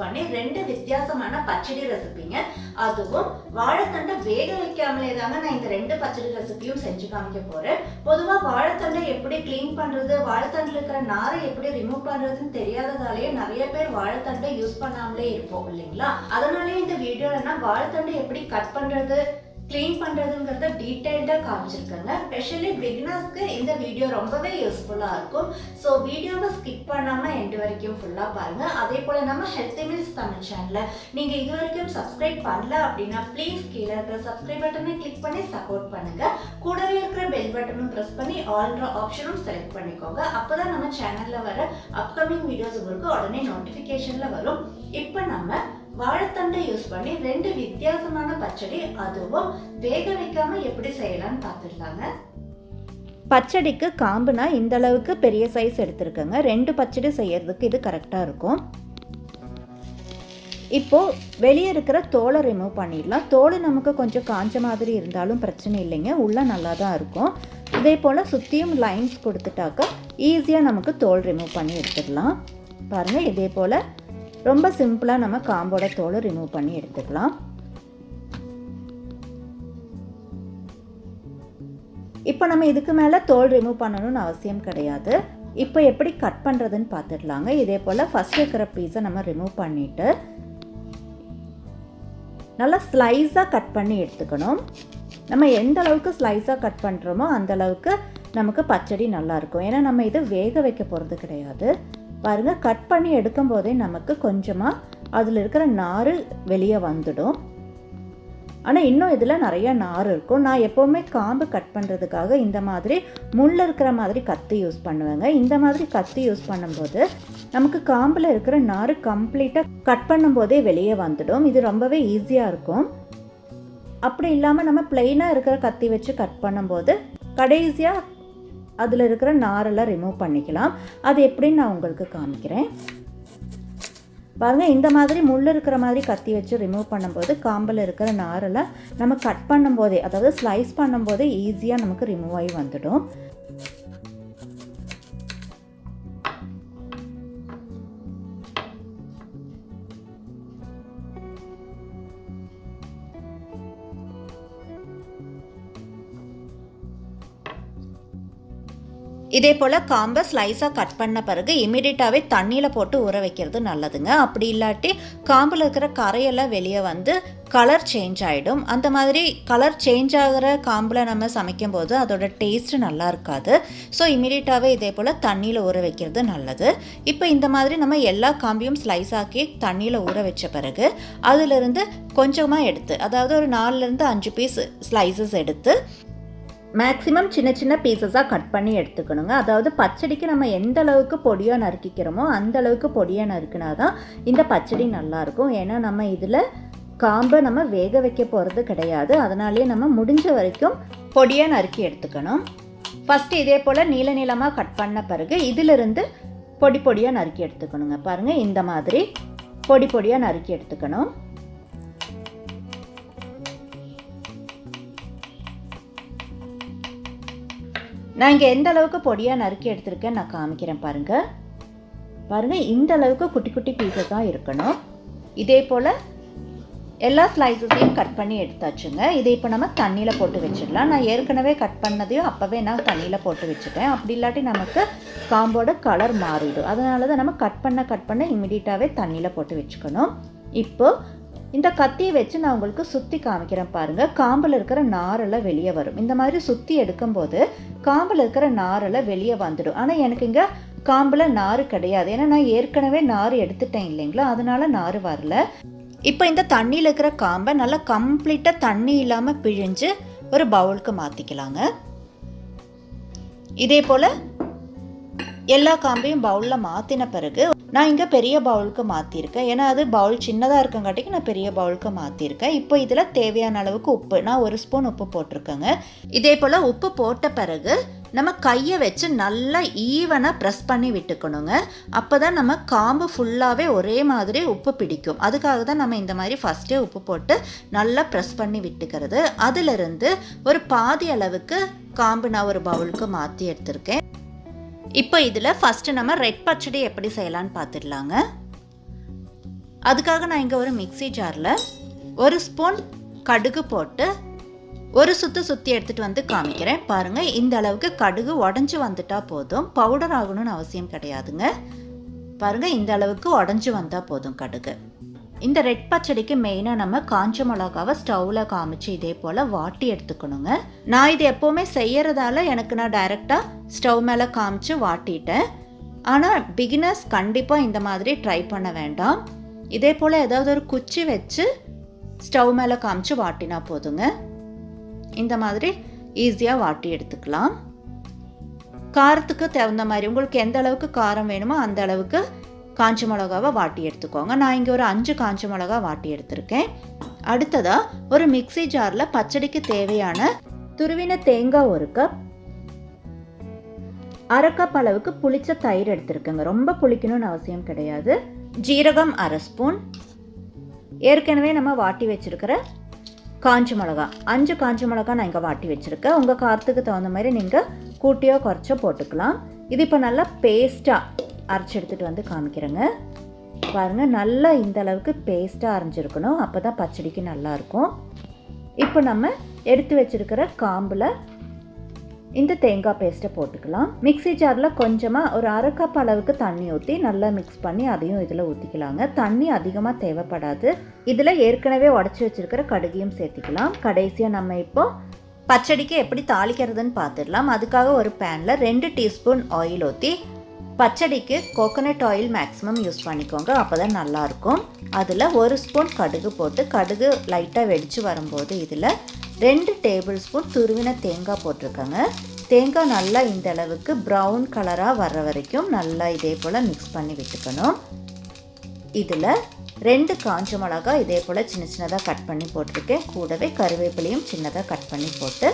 பண்ணி ரெண்டு வித்தியாசமான பச்சடி ரெசிபிங்க. அதுவும் வாழைத்தண்டை வேக வைக்காமலே தாங்க நான் இந்த ரெண்டு பச்சடி ரெசிபியும் செஞ்சு காமிக்க போறேன். பொதுவா வாழைத்தண்டை எப்படி கிளீன் பண்றது, வாழைத்தண்டில் இருக்கிற நாரை எப்படி ரிமூவ் பண்றதுன்னு தெரியாததாலேயே நிறைய பேர் வாழைத்தண்டை யூஸ் பண்ணாமலே இருப்போம் இல்லைங்களா. அதனாலே இந்த வீடியோல நான் வாழைத்தண்டை எப்படி கட் பண்றது, கிளீன் பண்றதுங்கிறத டீடைல்டா காமிச்சிருக்கேங்க. ஸ்பெஷலி பிகினர்ஸ்க்கு இந்த வீடியோ ரொம்பவே யூஸ்ஃபுல்லா இருக்கும். ஸோ வீடியோவை ஸ்கிப் பண்ணாம எண்டு வரைக்கும் ஃபுல்லா பாருங்க. அதே போல நம்ம ஹெல்த்தி மீல்ஸ் தமிழ் சேனலை நீங்க இது வரைக்கும் சப்ஸ்கிரைப் பண்ணல அப்படின்னா ப்ளீஸ் கீழே இருக்கிற சப்ஸ்கிரைப் பட்டனை கிளிக் பண்ணி சப்போர்ட் பண்ணுங்க. கூடவே இருக்கிற பெல் பட்டனும் ப்ரெஸ் பண்ணி ஆல்ன்ற ஆப்ஷனும் செலக்ட் பண்ணிக்கோங்க. அப்பதான் நம்ம சேனல்ல வர அப்கமிங் வீடியோஸ் உங்களுக்கு உடனே நோட்டிபிகேஷன்ல வரும். இப்போ நம்ம வாழைத்தண்டை யூஸ் பண்ணி ரெண்டு வித்தியாசமான பச்சடி, அதுவும் வேக வைக்காம எப்படி செய்யலாம்னு பார்த்துடலாங்க. பச்சடிக்கு காம்புனா இந்த அளவுக்கு பெரிய சைஸ் எடுத்துருக்கேங்க. ரெண்டு பச்சடி செய்யறதுக்கு இது கரெக்டாக இருக்கும். இப்போது வெளியே இருக்கிற தோலை ரிமூவ் பண்ணிடலாம். தோல் நமக்கு கொஞ்சம் காஞ்ச மாதிரி இருந்தாலும் பிரச்சனை இல்லைங்க, உள்ளே நல்லா தான் இருக்கும். இதே போல் சுற்றியும் லைன்ஸ் கொடுத்துட்டாக்கா ஈஸியாக நமக்கு தோல் ரிமூவ் பண்ணி எடுத்துடலாம். பாருங்கள், இதே போல் ரொம்ப சிம்பிளாக நம்ம காம்போட தோலை ரிமூவ் பண்ணி எடுத்துக்கலாம். இப்போ நம்ம இதுக்கு மேலே தோல் ரிமூவ் பண்ணணும்னு அவசியம் கிடையாது. இப்போ எப்படி கட் பண்ணுறதுன்னு பார்த்துடலாங்க. இதே போல் ஃபஸ்ட் இருக்கிற பீஸை நம்ம ரிமூவ் பண்ணிவிட்டு நல்லா ஸ்லைஸாக கட் பண்ணி எடுத்துக்கணும். நம்ம எந்த அளவுக்கு ஸ்லைஸாக கட் பண்ணுறோமோ அந்த அளவுக்கு நமக்கு பச்சடி நல்லாயிருக்கும். ஏன்னா நம்ம இது வேக வைக்க போகிறது கிடையாது. பாருங்கள், கட் பண்ணி எடுக்கும் போதே நமக்கு கொஞ்சமாக அதில் இருக்கிற நார் வெளியே வந்துடும். ஆனால் இன்னும் இதில் நிறைய நார் இருக்கும். நான் எப்போவுமே காம்பு கட் பண்ணுறதுக்காக இந்த மாதிரி முள் இருக்கிற மாதிரி கத்தி யூஸ் பண்ணுவேங்க. இந்த மாதிரி கத்தி யூஸ் பண்ணும்போது நமக்கு காம்பில் இருக்கிற நார் கம்ப்ளீட்டாக கட் பண்ணும்போதே வெளியே வந்துடும். இது ரொம்பவே ஈஸியாக இருக்கும். அப்படி இல்லாமல் நம்ம பிளெயினாக இருக்கிற கத்தி வச்சு கட் பண்ணும்போது கடைசியாக அதில் இருக்கிற நாரெல்லாம் ரிமூவ் பண்ணிக்கலாம். அது எப்படின்னு நான் உங்களுக்கு காமிக்கிறேன். பாருங்கள், இந்த மாதிரி முள் இருக்கிற மாதிரி கத்தி வச்சு ரிமூவ் பண்ணும்போது காம்பில் இருக்கிற நாரெல்லாம் நம்ம கட் பண்ணும்போதே, அதாவது ஸ்லைஸ் பண்ணும்போதே ஈஸியாக நமக்கு ரிமூவ் ஆகி வந்துடும். இதே போல் காம்பை ஸ்லைஸாக கட் பண்ண பிறகு இமீடியட்டாகவே தண்ணியில் போட்டு ஊற வைக்கிறது நல்லதுங்க. அப்படி இல்லாட்டி காம்பில் இருக்கிற கரையெல்லாம் வெளியே வந்து கலர் சேஞ்ச் ஆகிடும். அந்த மாதிரி கலர் சேஞ்ச் ஆகிற காம்பில் நம்ம சமைக்கும் போது அதோட டேஸ்ட்டு நல்லா இருக்காது. ஸோ இமீடியட்டாகவே இதே போல் தண்ணியில் ஊற வைக்கிறது நல்லது. இப்போ இந்த மாதிரி நம்ம எல்லா காம்பையும் ஸ்லைஸ் ஆக்கி தண்ணியில் ஊற வச்ச பிறகு அதிலிருந்து கொஞ்சமாக எடுத்து, அதாவது ஒரு 4லேருந்து 5 பீஸ் ஸ்லைசஸ் எடுத்து மேக்ஸிமம் சின்ன சின்ன பீசஸாக கட் பண்ணி எடுத்துக்கணுங்க. அதாவது பச்சடிக்கு நம்ம எந்த அளவுக்கு பொடியாக நறுக்கிக்கிறோமோ அந்த அளவுக்கு பொடியாக நறுக்கினா தான் இந்த பச்சடி நல்லாயிருக்கும். ஏன்னா நம்ம இதில் காம்பை நம்ம வேக வைக்க போகிறது கிடையாது. அதனாலேயே நம்ம முடிஞ்ச வரைக்கும் பொடியாக நறுக்கி எடுத்துக்கணும். ஃபஸ்ட்டு இதே போல் நீள நீளமாக கட் பண்ண பிறகு இதிலிருந்து பொடி பொடியாக நறுக்கி எடுத்துக்கணுங்க. பாருங்கள், இந்த மாதிரி பொடி பொடியாக நறுக்கி எடுத்துக்கணும். நான் இங்கே எந்த அளவுக்கு பொடியாக நறுக்கி எடுத்திருக்கேன் நான் காமிக்கிறேன். பாருங்கள், இந்த அளவுக்கு குட்டி குட்டி பீசஸாக இருக்கணும். இதே போல் எல்லா ஸ்லைசஸையும் கட் பண்ணி எடுத்தாச்சுங்க. இதை இப்போ நம்ம தண்ணியில் போட்டு வச்சிடலாம். நான் ஏற்கனவே கட் பண்ணதையும் அப்போவே நான் தண்ணியில் போட்டு வச்சுட்டேன். அப்படி இல்லாட்டி நமக்கு காம்போட கலர் மாறிடும். அதனால தான் நம்ம கட் பண்ண இமிடியட்டாகவே தண்ணியில் போட்டு வச்சுக்கணும். இப்போது இந்த கத்தியை வச்சு நான் உங்களுக்கு சுற்றி காமிக்கிறேன். பாருங்கள், காம்பில் இருக்கிற நாரெல்லாம் வெளியே வரும். இந்த மாதிரி சுற்றி எடுக்கும்போது காம்பில் இருக்கிற நாரெல்லாம் வெளியே வந்துடும். ஆனால் எனக்கு இங்கே காம்பில் நார் கிடையாது. ஏன்னா நான் ஏற்கனவே நார் எடுத்துட்டேன் இல்லைங்களா, அதனால நார் வரல. இப்போ இந்த தண்ணியில் இருக்கிற காம்பை நல்லா கம்ப்ளீட்டாக தண்ணி இல்லாமல் பிழிஞ்சு ஒரு பவுலுக்கு மாற்றிக்கலாங்க. இதே போல் எல்லா காம்பையும் பவுலில் மாற்றின பிறகு நான் இங்கே பெரிய பவுலுக்கு மாற்றிருக்கேன். ஏன்னா அது பவுல் சின்னதாக இருக்கங்காட்டிக்கு நான் பெரிய பவுலுக்கு மாற்றிருக்கேன். இப்போ இதில் தேவையான அளவுக்கு உப்பு, நான் 1 ஸ்பூன் உப்பு போட்டிருக்கேங்க. இதே போல் உப்பு போட்ட பிறகு நம்ம கையை வச்சு நல்லா ஈவனாக ப்ரெஸ் பண்ணி விட்டுக்கணுங்க. அப்போ தான் நம்ம காம்பு ஃபுல்லாகவே ஒரே மாதிரி உப்பு பிடிக்கும். அதுக்காக தான் நம்ம இந்த மாதிரி ஃபஸ்ட்டே உப்பு போட்டு நல்லா ப்ரெஸ் பண்ணி விட்டுக்கிறது. அதிலிருந்து ஒரு பாதி அளவுக்கு காம்பு நான் ஒரு பவுலுக்கு மாற்றி எடுத்திருக்கேன். இப்போ இதில் ஃபஸ்ட்டு நம்ம ரெட் பச்சடி எப்படி செய்யலான்னு பார்த்துடலாங்க. அதுக்காக நான் இங்கே ஒரு மிக்ஸி ஜாரில் 1 ஸ்பூன் கடுகு போட்டு ஒரு சுற்றி எடுத்துகிட்டு வந்து காமிக்கிறேன். பாருங்கள், இந்த அளவுக்கு கடுகு உடஞ்சி வந்துட்டால் போதும், பவுடர் ஆகணும்னு அவசியம் கிடையாதுங்க. பாருங்கள், இந்த அளவுக்கு உடஞ்சி வந்தால் போதும் கடுகு. இந்த ரெட் பச்சடிக்கு மெயினாக நம்ம காஞ்ச மிளகாவை ஸ்டவ்வில் காமிச்சு இதே போல் வாட்டி எடுத்துக்கணுங்க. நான் இது எப்போவுமே செய்யறதால நான் டைரெக்டாக ஸ்டவ் மேலே காமிச்சு வாட்டிட்டேன். ஆனால் பிகினர்ஸ் கண்டிப்பாக இந்த மாதிரி ட்ரை பண்ண வேண்டாம். இதே போல் ஏதாவது ஒரு குச்சி வச்சு ஸ்டவ் மேலே காமிச்சு வாட்டினா போதுங்க. இந்த மாதிரி ஈஸியாக வாட்டி எடுத்துக்கலாம். காரத்துக்கு தகுந்த மாதிரி உங்களுக்கு எந்த அளவுக்கு காரம் வேணுமோ அந்த அளவுக்கு காஞ்ச மிளகாவை வாட்டி எடுத்துக்கோங்க. நான் இங்கே ஒரு 5 காஞ்ச மிளகா வாட்டி எடுத்திருக்கேன். அடுத்ததாக ஒரு மிக்ஸி ஜாரில் பச்சடிக்கு தேவையான துருவின தேங்காய் 1 கப், 1/2 கப் அளவுக்கு புளிச்ச தயிர் எடுத்திருக்கேங்க. ரொம்ப புளிக்கணும்னு அவசியம் கிடையாது. ஜீரகம் 1/2 ஸ்பூன், ஏற்கனவே நம்ம வாட்டி வச்சிருக்கிற காஞ்ச மிளகா 5 காஞ்ச மிளகா நான் இங்கே வாட்டி வச்சுருக்கேன். உங்கள் காரத்துக்கு தகுந்த மாதிரி நீங்கள் கூட்டியோ குறைச்சோ போட்டுக்கலாம். இது இப்போ நல்லா பேஸ்ட்டாக அரைச்சி எடுத்துகிட்டு வந்து காமிக்கிறேங்க. பாருங்கள், நல்லா இந்த அளவுக்கு பேஸ்ட்டாக அரைஞ்சிருக்கணும், அப்போ தான் பச்சடிக்கு நல்லாயிருக்கும். இப்போ நம்ம எடுத்து வச்சுருக்கிற காம்பில் இந்த தேங்காய் பேஸ்ட்டை போட்டுக்கலாம். மிக்ஸி ஜாரில் கொஞ்சமாக ஒரு 1/2 கப் அளவுக்கு தண்ணி ஊற்றி நல்லா மிக்ஸ் பண்ணி அதையும் இதில் ஊற்றிக்கலாங்க. தண்ணி அதிகமாக தேவைப்படாது. இதில் ஏற்கனவே உடச்சி வச்சுருக்கிற கடுகையும் சேர்த்திக்கலாம். கடைசியாக நம்ம இப்போ பச்சடிக்கு எப்படி தாளிக்கிறதுன்னு பார்த்துடலாம். அதுக்காக ஒரு பேனில் 2 டீஸ்பூன் ஆயில் ஊற்றி, பச்சடிக்கு கோகோனட் ஆயில் மேக்ஸிமம் யூஸ் பண்ணிக்கோங்க, அப்போ தான் நல்லாயிருக்கும். அதில் 1 ஸ்பூன் கடுகு போட்டு, கடுகு லைட்டாக வெடித்து வரும்போது இதில் 2 டேபிள் ஸ்பூன் துருவின தேங்காய் போட்டிருக்கேங்க. தேங்காய் நல்லா இந்த அளவுக்கு ப்ரௌன் கலராக வர்ற வரைக்கும் நல்லா இதே போல் மிக்ஸ் பண்ணி விட்டுக்கணும். இதில் 2 காஞ்ச மிளகா இதே போல் சின்னதாக கட் பண்ணி போட்டிருக்கேன். கூடவே கருவேப்பிலையும் சின்னதாக கட் பண்ணி போட்டு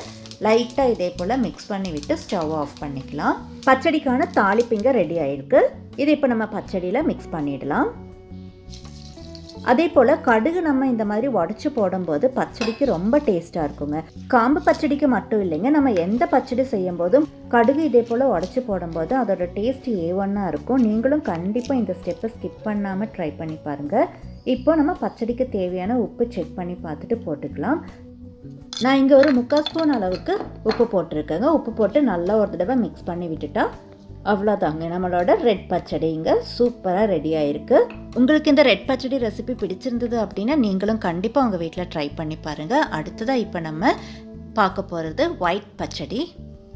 லைட்டாக இதே போல் மிக்ஸ் பண்ணி விட்டு ஸ்டவ் ஆஃப் பண்ணிக்கலாம். பச்சடிக்கான தாளிப்பிங்க ரெடி ஆகிருக்கு. இது இப்போ நம்ம பச்சடியில் மிக்ஸ் பண்ணிடலாம். அதே போல் கடுகு நம்ம இந்த மாதிரி உடச்சி போடும்போது பச்சடிக்கு ரொம்ப டேஸ்ட்டாக இருக்குங்க. காம்பு பச்சடிக்கு மட்டும் இல்லைங்க, நம்ம எந்த பச்சடி செய்யும் போதும் கடுகு இதே போல் உடச்சி போடும்போது அதோட டேஸ்ட் A1 இருக்கும். நீங்களும் கண்டிப்பாக இந்த ஸ்டெப்பை ஸ்கிப் பண்ணாமல் ட்ரை பண்ணி பாருங்கள். இப்போ நம்ம பச்சடிக்கு தேவையான உப்பு செக் பண்ணி பார்த்துட்டு போட்டுக்கலாம். நான் இங்கே ஒரு 3/4 ஸ்பூன் அளவுக்கு உப்பு போட்டிருக்கேங்க. உப்பு போட்டு நல்லா ஒரு தடவை மிக்ஸ் பண்ணி விட்டுட்டா அவ்வளோதாங்க, நம்மளோட ரெட் பச்சடி இங்கே சூப்பராக ரெடி ஆகிருக்கு. உங்களுக்கு இந்த ரெட் பச்சடி ரெசிபி பிடிச்சிருந்தது அப்படின்னா நீங்களும் கண்டிப்பாக உங்கள் வீட்டில் ட்ரை பண்ணி பாருங்கள். அடுத்ததாக இப்போ நம்ம பார்க்க போகிறது ஒயிட் பச்சடி.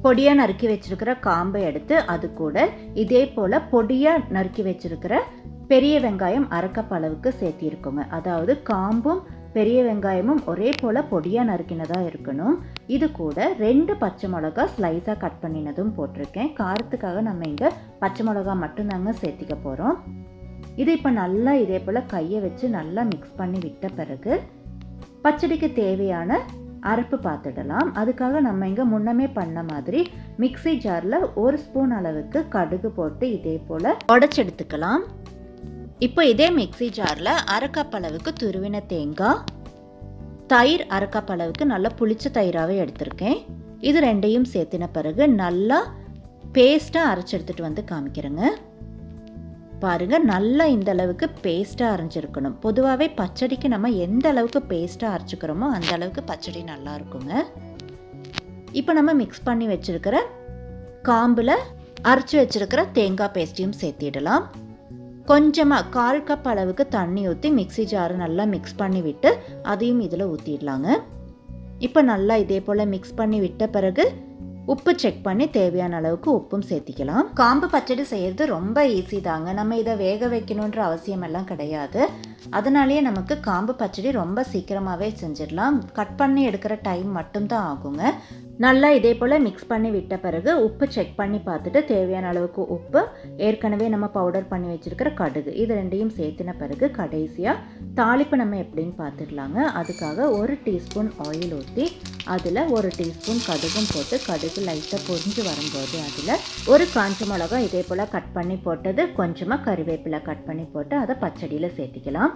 பொடியாக நறுக்கி வச்சுருக்கிற காம்பை எடுத்து அது கூட இதே போல் பொடியாக நறுக்கி வச்சுருக்கிற பெரிய வெங்காயம் 1/2 கப் அளவுக்கு சேர்த்திருக்கோங்க. அதாவது காம்பும் பெரிய வெங்காயமும் ஒரே போல் பொடியாக நறுக்கினதாக இருக்கணும். இது கூட 2 பச்சை மிளகா ஸ்லைஸாக கட் பண்ணினதும் போட்டிருக்கேன். காரத்துக்காக நம்ம இங்கே பச்சை மிளகா மட்டும்தாங்க சேர்த்திக்க போகிறோம். இது இப்போ நல்லா இதே போல் கையை வச்சு நல்லா மிக்ஸ் பண்ணி விட்ட பிறகு பச்சடிக்கு தேவையான அரைப்பு பார்த்துடலாம். அதுக்காக நம்ம இங்கே முன்னமே பண்ண மாதிரி மிக்ஸி ஜாரில் 1 ஸ்பூன் அளவுக்கு கடுகு போட்டு இதே போல் உடச்சி எடுத்துக்கலாம். இப்போ இதே மிக்ஸி ஜாரில் 1/2 கப் அளவுக்கு துருவின தேங்காய், தயிர் 1/2 கப் அளவுக்கு நல்லா புளிச்ச தயிராகவே எடுத்திருக்கேன். இது ரெண்டையும் சேர்த்தின பிறகு நல்லா பேஸ்ட்டாக அரைச்சி எடுத்துகிட்டு வந்து காமிக்கிறேங்க. பாருங்கள், நல்லா இந்த அளவுக்கு பேஸ்ட்டாக அரைஞ்சிருக்கணும். பொதுவாகவே பச்சடிக்கு நம்ம எந்த அளவுக்கு பேஸ்ட்டாக அரைச்சிக்கிறோமோ அந்த அளவுக்கு பச்சடி நல்லா இருக்குங்க. இப்போ நம்ம மிக்ஸ் பண்ணி வச்சுருக்கிற காம்பில் அரைச்சி வச்சுருக்கிற தேங்காய் பேஸ்ட்டையும் சேர்த்திடலாம். கொஞ்சமாக 1/4 கப் அளவுக்கு தண்ணி ஊற்றி மிக்ஸி ஜாரை நல்லா மிக்ஸ் பண்ணி விட்டு அதையும் இதில் ஊற்றிடலாங்க. இப்போ நல்லா இதே போல் மிக்ஸ் பண்ணி விட்ட பிறகு உப்பு செக் பண்ணி தேவையான அளவுக்கு உப்பும் சேர்த்திக்கலாம். காம்பு பச்சடி செய்கிறது ரொம்ப ஈஸி தாங்க. நம்ம இதை வேக வைக்கணுன்ற அவசியம் எல்லாம் கிடையாது. அதனாலேயே நமக்கு காம்பு பச்சடி ரொம்ப சீக்கிரமாகவே செஞ்சிடலாம். கட் பண்ணி எடுக்கிற டைம் மட்டும்தான் ஆகுங்க. நல்லா இதே போல் மிக்ஸ் பண்ணி விட்ட பிறகு உப்பு செக் பண்ணி பார்த்துட்டு தேவையான அளவுக்கு உப்பு, ஏற்கனவே நம்ம பவுடர் பண்ணி வச்சுருக்கிற கடுகு, இது ரெண்டையும் சேர்த்தின பிறகு கடைசியாக தாளிப்பு நம்ம எப்படின்னு பார்த்துடலாங்க. அதுக்காக 1 டீஸ்பூன் ஆயில் ஊற்றி அதில் 1 டீஸ்பூன் கடுகும் போட்டு கடுகு லைட்டாக பொரிஞ்சு வரும்போது அதில் 1 காஞ்ச மிளகா இதே போல் கட் பண்ணி போட்டது, கொஞ்சமாக கருவேப்பிலை கட் பண்ணி போட்டு அதை பச்சடியில் சேர்த்திக்கலாம்.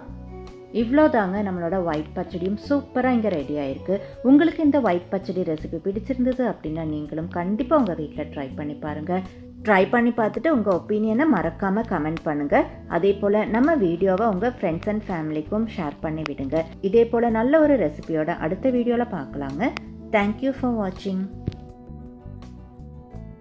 இவ்வளோதாங்க, நம்மளோட ஒயிட் பச்சடியும் சூப்பராக இங்கே ரெடி ஆகிருக்கு. உங்களுக்கு இந்த ஒயிட் பச்சடி ரெசிபி பிடிச்சிருந்தது அப்படின்னா நீங்களும் கண்டிப்பாக உங்கள் வீட்டில் ட்ரை பண்ணி பாருங்கள். ட்ரை பண்ணி பார்த்துட்டு உங்கள் ஒப்பீனியனை மறக்காமல் கமெண்ட் பண்ணுங்கள். அதே போல் நம்ம வீடியோவை உங்கள் ஃப்ரெண்ட்ஸ் அண்ட் ஃபேமிலிக்கும் ஷேர் பண்ணி விடுங்க. இதே போல் நல்ல ஒரு ரெசிபியோட அடுத்த வீடியோவில் பார்க்கலாங்க. தேங்க்யூ ஃபார் வாட்சிங்.